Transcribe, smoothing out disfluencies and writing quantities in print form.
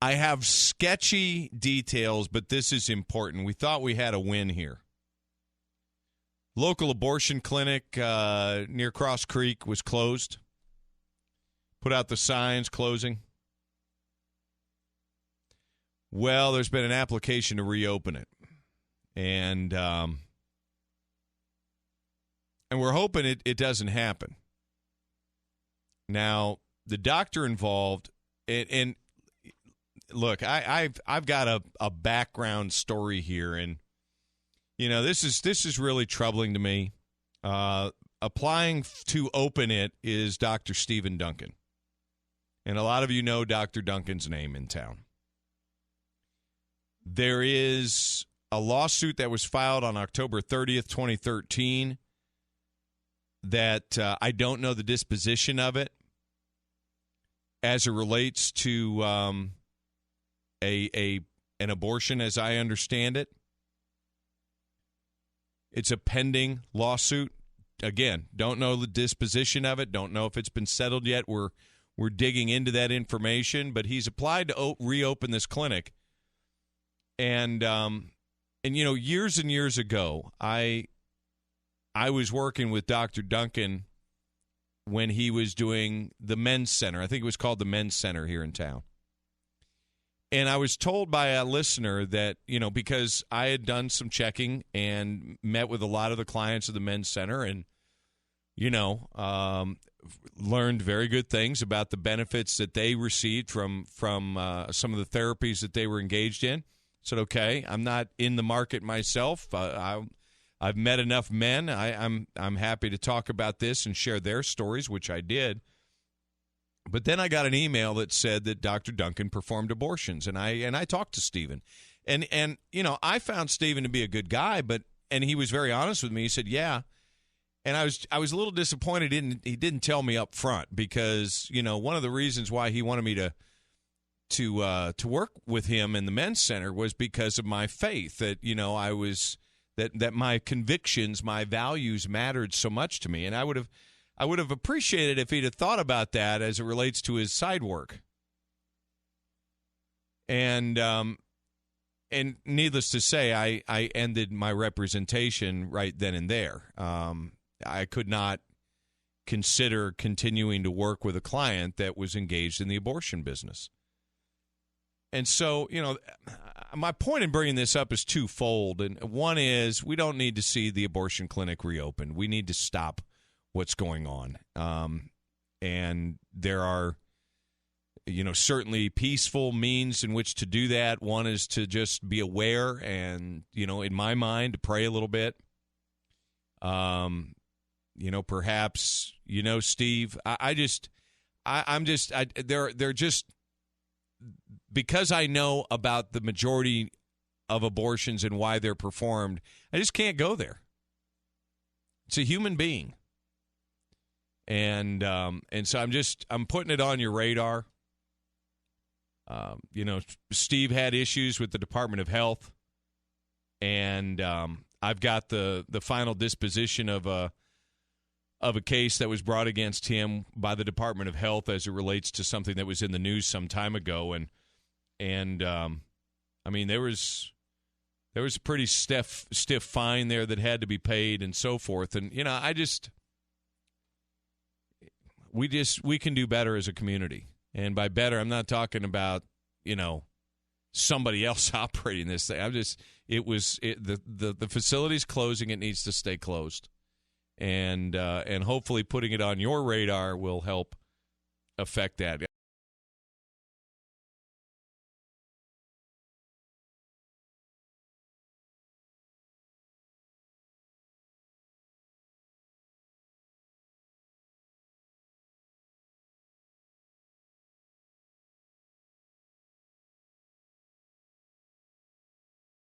I have sketchy details, but this is important. We thought we had a win here. Local abortion clinic near Cross Creek was closed. Put out the signs closing. Well, there's been an application to reopen it. And we're hoping it doesn't happen. Now, the doctor involved, and look, I've got a background story here, and this is really troubling to me. Applying to open it is Dr. Stephen Duncan, and a lot of you know Dr. Duncan's name in town. There is a lawsuit that was filed on October 30th, 2013, that I don't know the disposition of it as it relates to an abortion, as I understand it. It's a pending lawsuit. Again, don't know the disposition of it. Don't know if it's been settled yet. We're digging into that information. But he's applied to reopen this clinic. And years and years ago, I was working with Dr. Duncan when he was doing the men's center. I think it was called the men's center here in town. And I was told by a listener that, because I had done some checking and met with a lot of the clients of the men's center and, learned very good things about the benefits that they received from some of the therapies that they were engaged in. I said, okay, I'm not in the market myself. I've met enough men. I'm happy to talk about this and share their stories, which I did. But then I got an email that said that Dr. Duncan performed abortions, and I talked to Stephen, and I found Stephen to be a good guy, and he was very honest with me. He said, yeah, and I was a little disappointed he didn't tell me up front, because one of the reasons why he wanted me to work with him in the men's center was because of my faith, that I was that my convictions, my values mattered so much to me, and I would have appreciated if he'd have thought about that as it relates to his side work. And needless to say, I ended my representation right then and there. I could not consider continuing to work with a client that was engaged in the abortion business. And so, my point in bringing this up is twofold. And one is, we don't need to see the abortion clinic reopened. We need to stop what's going on. And there are, certainly peaceful means in which to do that. One is to just be aware and, in my mind, to pray a little bit. Perhaps, Steve, they're just, because I know about the majority of abortions and why they're performed, I just can't go there. It's a human being. And so I'm putting it on your radar. Steve had issues with the Department of Health, and I've got the final disposition of a case that was brought against him by the Department of Health as it relates to something that was in the news some time ago, and there was a pretty stiff fine there that had to be paid and so forth, and we can do better as a community. And by better, I'm not talking about, somebody else operating this thing. The facility's closing. It needs to stay closed. And hopefully putting it on your radar will help affect that.